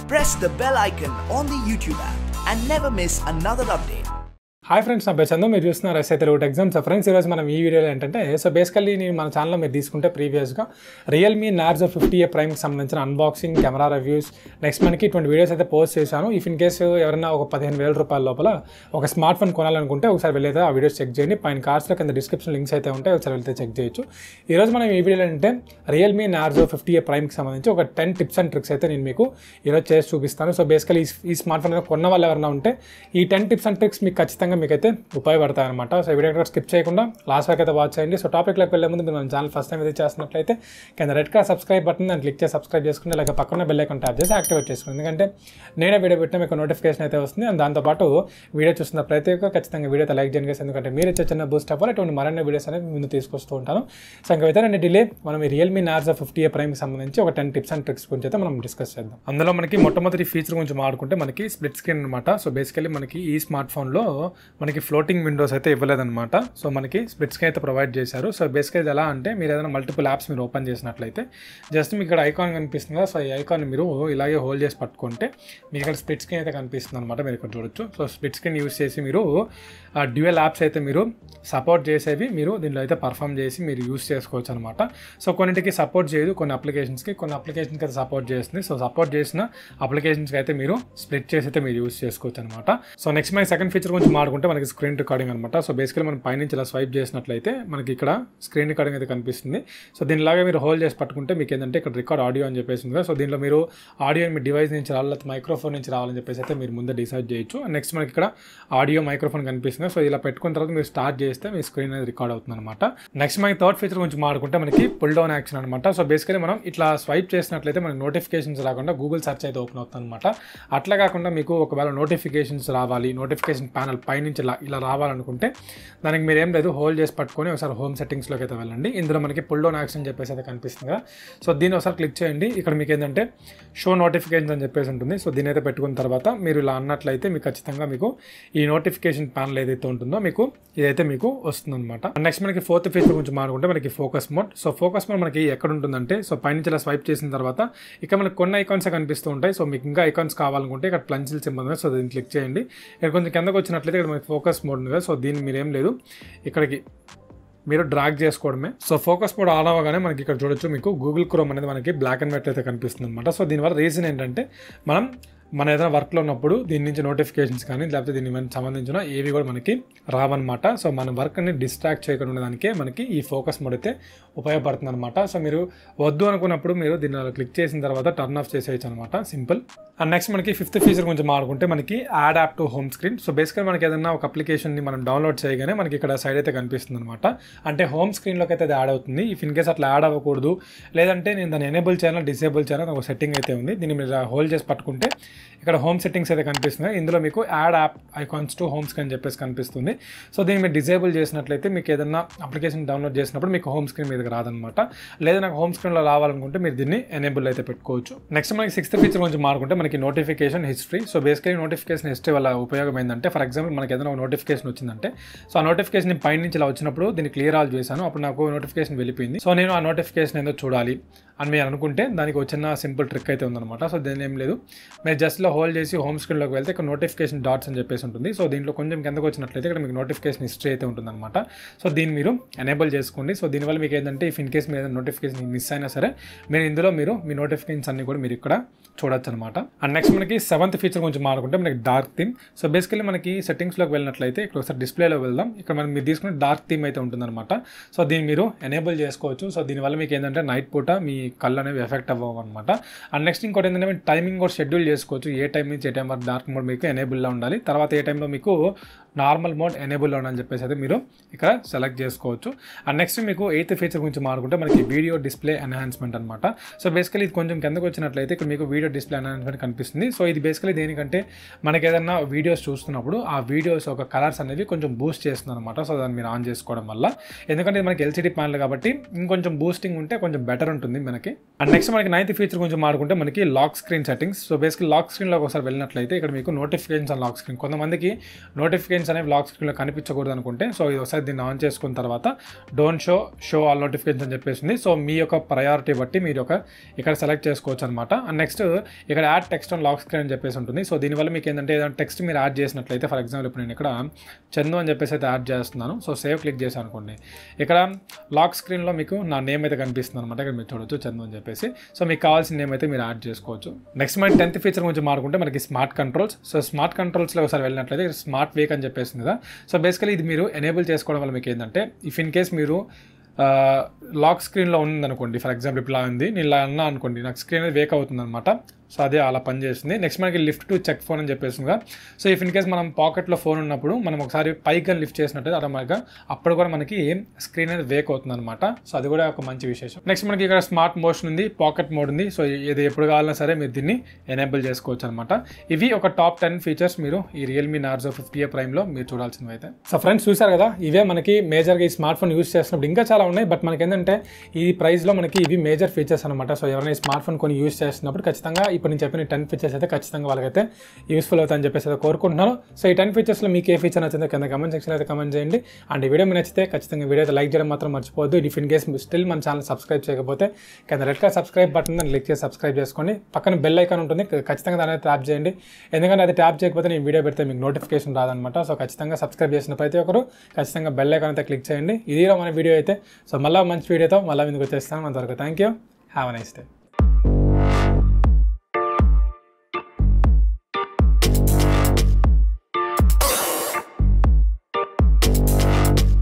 Press the bell icon on the YouTube app and never miss another update. Hi friends, నా పేరు చందు. మీరు చూస్తున్నారు సatelugutechzone. So friends, ఈరోజు మనం ఈ వీడియోలో ఏంటంటే బేసికల్లీ నేను మన ఛానల్లో మీరు తీసుకుంటే ప్రీవియస్గా Realme Narzo 50A ప్రైమ్కి సంబంధించిన అన్బాక్సింగ్, కెమెరా రివ్యూస్, నెక్స్ట్ మనకి ఇటువంటి వీడియోస్ అయితే పోస్ట్ చేశాను. ఇఫ్ ఇన్ కేసు ఎవరైనా ఒక 15,000 రూపాయల లోపల ఒక స్మార్ట్ ఫోన్ కొనాలనుకుంటే ఒకసారి వెళ్ళైతే ఆ వీడియోస్ చెక్ చేయండి. పైన కార్డ్స్లో కింద డిస్క్రిప్షన్ లింక్స్ అయితే ఉంటాయి, ఒకసారి వెళ్తే చెక్ చేయొచ్చు. ఈరోజు మనం ఈ వీడియోలో ఏంటంటే Realme Narzo 50A ప్రైమ్కి సంబంధించి ఒక 10 టిప్స్ అండ్ ట్రిక్స్ అయితే నేను మీకు ఈరోజు చేసి చూపిస్తాను. సో బేసికల్లీ ఈ స్మార్ట్ ఫోన్ కొన్న వాళ్ళు ఎవరైనా ఉంటే ఈ 10 టిప్స్ అండ్ ట్రిక్స్ మీకు ఖచ్చితంగా మీకైతే ఉపయోగపడతాయి అనమాట. సో వీడియో కూడా స్కిప్ చేయకుండా లాస్ట్ వరకు అయితే వాచ్ చేయండి. సో టాపిక్లోకి వెళ్ళే ముందు మీరు మన ఛానల్ ఫస్ట్ టైం విజిట్ చేస్తున్నట్లయితే కింద రెడ్ కలర్ సబ్స్క్రైబ్ బటన్ దాన్ని క్లిక్ చేసి సబ్స్క్రైబ్ చేసుకుని అలాగే పక్కన బెల్ ఐకాన్ ట్యాప్ చేసి యాక్టివేట్ చేసుకోండి. ఎందుకంటే నేనే వీడియో పెట్టినా మీకు నోటిఫికేషన్ అయితే వస్తుంది. అండ్ దాంతోపాటు వీడియో చూస్తున్న ప్రతి ఒక్క ఖచ్చితంగా వీడియో లైక్ చేయండి, ఎందుకంటే మీరు ఇచ్చే చిన్న బూస్ట్ అవ్వాలి. ఇటువంటి మరిన్ని వీడియోస్ అనేవి ముందు తీసుకొస్తూ ఉంటాను. సో ఇంకా అయితే డిలే మనం ఈ Realme Narzo 50A ప్రైమ్కి సంబంధించి ఒక 10 టిప్స్ అండ్ ట్రిక్స్ గురించి అయితే మనం డిస్కస్ చేద్దాం. అందులో మనకి మొట్టమొదటి ఫీచర్ గురించి మాట్లాడుకుంటే మనకి స్ప్లిట్ స్క్రీన్ అనమాట. సో బేసికల్లీ మనకి ఈ స్మార్ట్ ఫోన్లో మనకి ఫ్లోటింగ్ విండోస్ అయితే ఇవ్వలేదన్నమాట. సో మనకి స్ప్లిట్ స్క్రీన్ అయితే ప్రొవైడ్ చేశారు. సో బేసికల్లీ ఎలా అంటే మీరు ఏదైనా మల్టిపుల్ యాప్స్ మీరు ఓపెన్ చేసినట్లయితే జస్ట్ మీకు ఇక్కడ ఐకాన్ కనిపిస్తుంది కదా. సో ఈ ఐకాన్ మీరు ఇలాగే హోల్డ్ చేసి పట్టుకుంటే మీకు ఇక్కడ స్ప్లిట్ స్క్రీన్ అయితే కనిపిస్తుంది అనమాట. మీరు ఇక్కడ చూడొచ్చు. సో స్ప్లిట్ స్క్రీన్ యూస్ చేసి మీరు డ్యూయల్ యాప్స్ అయితే మీరు సపోర్ట్ చేసేవి మీరు దీనిలో అయితే పర్ఫామ్ చేసి మీరు యూస్ చేసుకోవచ్చు అనమాట. సో కొన్నింటికి సపోర్ట్ చేయదు, కొన్ని అప్లికేషన్స్కి అయితే సపోర్ట్ చేస్తుంది. సో సపోర్ట్ చేసిన అప్లికేషన్స్కి అయితే మీరు స్ప్లిట్ చేసి అయితే మీరు యూస్ చేసుకోవచ్చు అనమాట. సో నెక్స్ట్ మనకి సెకండ్ ఫీచర్ గురించి మాట్లాడుకుంటే మనకి స్క్రీన్ రికార్డింగ్ అనమాట. సో బేసికల్లీ మనం పైనుంచి ఇలా స్వైప్ చేసినట్లయితే మనకి ఇక్కడ స్క్రీన్ రికార్డింగ్ అయితే కనిపిస్తుంది. సో దీనిలాగా మీరు హోల్డ్ చేసి పట్టుకుంటే మీకు ఏంటంటే ఇక్కడ రికార్డ్ ఆడియో అని చెప్పేసి ఉంది. సో దీనిలో మీరు ఆడియో మీ డివైస్ నుంచి రావాలి, లేకపోతే మైక్రోఫోన్ నుంచి రావాలని చెప్పేసి అయితే మీరు ముందే డిసైడ్ చేయొచ్చు. నెక్స్ట్ మనకి ఇక్కడ ఆడియో మైక్రోఫోన్ కనిపిస్తుంది. సో ఇలా పెట్టుకున్న తర్వాత మీరు స్టార్ట్ చేస్తే మీ స్క్రీన్ అనేది రికార్డ్ అవుతుంది అనమాట. నెక్స్ట్ మనకి థర్డ్ ఫీచర్ గురించి మాట్లాడుకుంటే మనకి పుల్ డౌన్ యాక్షన్ అనమాట. సో బేసికల్లీ మనం ఇట్లా స్వైప్ చేసినట్లయితే మనకి నోటిఫికేషన్స్ రాకుండా గూగుల్ సెర్చ్ అయితే ఓపెన్ అవుతుంది అనమాట. అట్లా కాకుండా మీకు ఒకవేళ నోటిఫికేషన్స్ రావాలి, నోటిఫికేషన్ ప్యానల్ పైనుంచి ఇలా రావాలనుకుంటే దానికి మీరు ఏం లేదు, హోల్డ్ చేసి పట్టుకొని ఒకసారి హోమ్ సెట్టింగ్స్లోకి అయితే వెళ్ళండి. ఇందులో మనకి పుల్ డౌన్ యాక్షన్ చెప్పేసి అయితే కనిపిస్తుంది కదా. సో దీన్ని ఒకసారి క్లిక్ చేయండి. ఇక్కడ మీకు ఏంటంటే షో నోటిఫికేషన్స్ అని చెప్పేసి ఉంటుంది. సో దీని అయితే పెట్టుకున్న తర్వాత మీరు ఇలా అన్నట్లయితే మీకు ఖచ్చితంగా మీకు ఈ నోటిఫికేషన్ ప్యానల్ ఏదైతే ఉంటుందో మీకు ఇదైతే మీకు వస్తుందన్నమాట. నెక్స్ట్ మనకి ఫోర్త్ ఫీచర్ గురించి మాట్లాడుకుంటే మనకి focus mode. So focus mode మనకి ఎక్కడ ఉంటుందంటే సో పైనుంచి ఇలా స్వైప్ చేసిన తర్వాత ఇక్కడ మనకి కొన్ని ఐకాన్స్ కనిపిస్తూ ఉంటాయి. సో మీకు ఇంకా ఐకాన్స్ కావాలనుకుంటే ఇక్కడ ప్లన్సిల్ సింబల్ ఉంది. సో దీన్ని క్లిక్ చేయండి. ఇక్కడ కొంచెం కిందకు వచ్చినట్లయితే ఇక్కడ మనకి ఫోకస్ మోడ్ ఉంది కదా. సో దీన్ని మీరు ఏం లేదు, ఇక్కడికి మీరు డ్రాగ్ చేసుకోవడమే. సో ఫోకస్ మోడ్ ఆన్ అవ్వగానే మనకి ఇక్కడ చూడొచ్చు, మీకు గూగుల్ క్రోమ్ అనేది మనకి బ్లాక్ అండ్ వైట్ అయితే కనిపిస్తుంది అనమాట. సో దీనివల్ల రీజన్ ఏంటంటే మన ఏదైనా వర్క్లో ఉన్నప్పుడు దీని నుంచి నోటిఫికేషన్స్ కానీ లేకపోతే దీనికి సంబంధించిన ఏవి కూడా మనకి రావన్నమాట. సో మన వర్క్ని డిస్ట్రాక్ట్ చేయకుండా ఉండడానికే మనకి ఈ ఫోకస్ మోడ్ అయితే ఉపయోగపడుతుంది అనమాట. సో మీరు వద్దు అనుకున్నప్పుడు మీరు దీన్ని క్లిక్ చేసిన తర్వాత టర్న్ ఆఫ్ చేసేయచ్చు అనమాట, సింపుల్. అండ్ నెక్స్ట్ మనకి ఫిఫ్త్ ఫీచర్ గురించి మాట్లాడుకుంటే మనకి add app to home screen. So బేసిక్గా మనకి ఏదైనా ఒక అప్లికేషన్ని మనం డౌన్లోడ్ చేయగానే మనకి ఇక్కడ సైడ్ అయితే కనిపిస్తుంది అనమాట. అంటే హోమ్ స్క్రీన్లోకి అయితే అది యాడ్ అవుతుంది. ఇఫ్ ఇన్ కేస్ అట్లా యాడ్ అవ్వకూడదు, లేదంటే నేను దాన్ని ఎనేబుల్ చేయాలి, డిసేబుల్ చేయాలని ఒక సెట్టింగ్ అయితే ఉంది. దీన్ని మీరు హోల్డ్ చేసి పట్టుకుంటే ఇక్కడ హోమ్ సెట్టింగ్స్ అయితే కనిపిస్తుంది. ఇందులో మీకు add app icons to home screen చెప్పేసి కనిపిస్తుంది. సో దీన్ని మీరు డిజేబుల్ చేసినట్లయితే మీకు ఏదైనా అప్లికేషన్ డౌన్లోడ్ చేసినప్పుడు మీకు హోమ్ స్క్రీన్ మీదకి రాదనమాట. లేదా నాకు హోమ్ స్క్రీన్లో రావాలనుకుంటే మీరు దీన్ని ఎనేబుల్ అయితే పెట్టుకోవచ్చు. నెక్స్ట్ మనకి సిక్స్త్ ఫీచర్ గురించి మాట్లాడుకుంటే మనకి notification history. So basically notification history వల్ల ఉపయోగం ఏంటంటే, ఫర్ ఎగ్జాంపుల్ మనకి ఏదైనా ఒక నోటిఫికేషన్ వచ్చిందంటే సో ఆ నోటిఫికేషన్ పైన నుంచి ఇలా వచ్చినప్పుడు దీన్ని క్లియర్ ఆల్ చేశాను, అప్పుడు నాకు నోటిఫికేషన్ వెళ్ళిపోయింది. సో నేను ఆ నోటిఫికేషన్ ఏదో చూడాలి అని మీరు అనుకుంటే దానికి ఒక చిన్న సింపుల్ ట్రిక్ అయితే ఉందన్నమాట. సో దీని ఏం లేదు, మీరు జస్ట్లో హోల్డ్ చేసి హోమ్ స్క్రీన్లోకి వెళ్తే ఇక్కడ నోటిఫికేషన్ డాట్స్ అని చెప్పేసి ఉంటుంది. సో దీంట్లో కొంచెం కిందకు వచ్చినట్లయితే ఇక్కడ మీకు నోటిఫికేషన్ హిస్టరీ అయితే ఉంటుందన్నమాట. సో దీన్ని మీరు ఎనేబుల్ చేసుకోండి. సో దీనివల్ల మీకు ఏంటంటే ఇఫ్ ఇన్ కేస్ మీరు ఏదైనా నోటిఫికేషన్ మిస్ అయినా సరే మీరు ఇందులో మీ నోటిఫికేషన్స్ అన్ని కూడా మీరు ఇక్కడ చూడొచ్చు అనమాట. అండ్ నెక్స్ట్ మనకి సెవెంత్ ఫీచర్ గురించి మాట్లాడుకుంటే మనకి డార్క్ థీమ్. సో బేసికల్లీ మనకి సెట్టింగ్స్లోకి వెళ్ళినట్లయితే ఇక్కడ ఒకసారి డిస్ప్లేలో వెళ్దాం. ఇక్కడ మీరు తీసుకునే డార్క్ థీమ్ అయితే ఉంటుందన్నమాట. సో దీన్ని మీరు ఎనేబుల్ చేసుకోవచ్చు. సో దీనివల్ల మీకు ఏంటంటే నైట్ పూట మీ కళ్ళు అనేవి ఎఫెక్ట్ అవ్వవు అనమాట. అండ్ నెక్స్ట్ ఇంకోటి ఏంటంటే మీరు టైమింగ్ కూడా షెడ్యూల్ చేసుకోవచ్చు. ఏ టైం నుంచి ఏ టైం వరకు డార్క్ మోడ్ మీకు ఎనేబుల్లో ఉండాలి, తర్వాత ఏ టైంలో మీకు నార్మల్ మోడ్ ఎనేబుల్లో ఉండాలని చెప్పేసి అయితే మీరు ఇక్కడ సెలెక్ట్ చేసుకోవచ్చు. అండ్ నెక్స్ట్ మీకు ఎయిత్ ఫీచర్ గురించి మాట్లాడుకుంటే మనకి వీడియో డిస్ప్లే ఎన్హాన్స్మెంట్ అనమాట. సో బేసికలీ ఇది కొంచెం కిందకు వచ్చినట్లయితే ఇక్కడ మీకు వీడియో డిస్ప్లే ఎన్హాన్స్మెంట్ కనిపిస్తుంది. సో ఇది బేసికలీ దేనికంటే మనకి ఏదైనా వీడియోస్ చూస్తున్నప్పుడు ఆ వీడియోస్ ఒక కలర్స్ అనేవి కొంచెం బూస్ట్ చేస్తుంది అనమాట. సో దాన్ని మీరు ఆన్ చేసుకోవడం వల్ల, ఎందుకంటే మనకి ఎల్సిడి ప్యానల్ కాబట్టి ఇంకొంచెం బూస్టింగ్ ఉంటే కొంచెం బెటర్ ఉంటుంది మనకి. అండ్ నెక్స్ట్ మనకి నైన్త్ ఫీచర్ గురించి మాట్లాడుకుంటే మనకి lock screen settings. So basically lock lock స్క్రీన్లోకి ఒకసారి వెళ్ళినట్లయితే ఇక్కడ మీకు నోటిఫికేషన్స్ అండ్ లాక్ స్క్రీన్, కొంతమందికి నోటిఫికేషన్స్ అనేవి లాక్ స్క్రీన్లో కనిపించకూడదు అనుకుంటే సో ఇది ఒకసారి దీన్ని ఆన్ చేసుకున్న తర్వాత డోంట్ షో ఆల్ నోటిఫికేషన్స్ అని చెప్పేసింది. సో మీ యొక్క ప్రయారిటీ బట్టి మీరు ఇక్కడ సెలెక్ట్ చేసుకోవచ్చు అనమాట. అండ్ నెక్స్ట్ ఇక్కడ add text on lock screen అని చెప్పేసి ఉంటుంది. సో దీనివల్ల మీకు ఏంటంటే ఏదైనా టెక్స్ట్ మీరు యాడ్ చేసినట్లయితే, ఫర్ ఎగ్జాంపుల్ ఇప్పుడు నేను ఇక్కడ చందు అని చెప్పేసి అయితే యాడ్ చేస్తున్నాను. సో సేవ్ క్లిక్ చేశాను అనుకోండి, ఇక్కడ లాక్ స్క్రీన్లో మీకు నా నేమ్ అయితే కనిపిస్తుంది అనమాట. ఇక్కడ మీరు చూడొచ్చు చందు అని చెప్పేసి. సో మీకు కావాల్సిన నేమ్ అయితే మీరు యాడ్ చేసుకోవచ్చు. నెక్స్ట్ మన 10th ఫీచర్ గురించి మాట్లాడుకుంటే మనకి స్మార్ట్ కంట్రోల్స్. సో స్మార్ట్ కంట్రోల్స్లో ఒకసారి వెళ్ళినట్లయితే స్మార్ట్ వేక్ అని చెప్పేసింది కదా. సో బేసికలీ ఇది మీరు ఎనేబుల్ చేసుకోవడం వల్ల మీకు ఏంటంటే ఇఫ్ ఇన్ కేస్ మీరు లాక్ స్క్రీన్లో ఉందనుకోండి, ఫర్ ఎగ్జాంపుల్ ఇప్పుడు ఇలా ఉంది, నేను ఇలా అన్నా అనుకోండి, నాకు స్క్రీన్ అనేది వేక్ అవుతుంది అనమాట. సో అదే అలా పనిచేస్తుంది. నెక్స్ట్ మనకి లిఫ్ట్ టు చెక్ ఫోన్ అని చెప్పేసిందిగా. సో ఇఫ్ ఇన్ కేస్ మనం పాకెట్లో ఫోన్ ఉన్నప్పుడు మనం ఒకసారి పైకి లిఫ్ట్ చేసినట్టయితే ఆటోమేటిక్గా అప్పుడు కూడా మనకి స్క్రీన్ అనేది వేక్ అవుతుంది అనమాట. సో అది కూడా ఒక మంచి విశేషం. నెక్స్ట్ మనకి ఇక్కడ స్మార్ట్ మోషన్ ఉంది, పాకెట్ మోడ్ ఉంది. సో ఇది ఎప్పుడు కావాలన్నా సరే మీరు దీన్ని ఎనేబుల్ చేసుకోవచ్చు అనమాట. ఇవి ఒక టాప్ 10 ఫీచర్స్ మీరు ఈ రియల్మీ నార్జో 50A ప్రైమ్లో మీరు చూడాల్సినవి అయితే. సో ఫ్రెండ్స్ చూసారు కదా, ఇవే మనకి మేజర్గా ఈ స్మార్ట్ ఫోన్ యూస్ చేసినప్పుడు ఇంకా చాలా ఉన్నాయి, బట్ మనకి ఏంటంటే ఈ ప్రైస్లో మనకి ఇవి మేజర్ ఫీచర్స్ అనమాట. సో ఎవరైనా ఈ స్మార్ట్ ఫోన్ కొన్ని యూస్ చేస్తున్నప్పుడు ఖచ్చితంగా ఇప్పుడు నేను చెప్పిన 10 ఫీచర్స్ అయితే ఖచ్చితంగా వాళ్ళకైతే యూస్ఫుల్ అవుతాయని చెప్పేసి అయితే కోరుకుంటున్నాను. సో ఈ 10 ఫీచర్స్లో మీకు ఏ ఫీచర్ నచ్చిందో కింద కమెంట్ సెక్షన్లో అయితే కమెంట్ చేయండి. అండ్ ఈ వీడియో మీకు నచ్చితే ఖచ్చితంగా వీడియో అయితే లైక్ చేయడం మాత్రం మర్చిపోవద్దు. ఇఫ్ ఇన్ కేస్ స్టిల్ మన ఛానల్ సబ్స్క్రైబ్ చేయకపోతే కింద రెడ్ కలర్ సబ్స్క్రైబ్ బటన్ దాన్ని క్లిక్ చేసి సబ్స్క్రైబ్ చేసుకోండి. పక్కన బెల్ ఐకాన్ ఉంటుంది, ఖచ్చితంగా దాన్ని ట్యాప్ చేయండి. ఎందుకంటే అది ట్యాప్ చేయకపోతే నేను వీడియో పెడితే మీకు నోటిఫికేషన్ రాదనమాట. సో ఖచ్చితంగా సబ్స్క్రైబ్ చేసిన ప్రతి ఒక్కరు ఖచ్చితంగా బెల్ ఐకాన్ అయితే క్లిక్ చేయండి. ఇది మన వీడియో అయితే. సో మళ్ళీ మంచి వీడియోతో మళ్ళీ ముందుకు వచ్చేస్తాను. అంతవరకు thank you, have a nice day.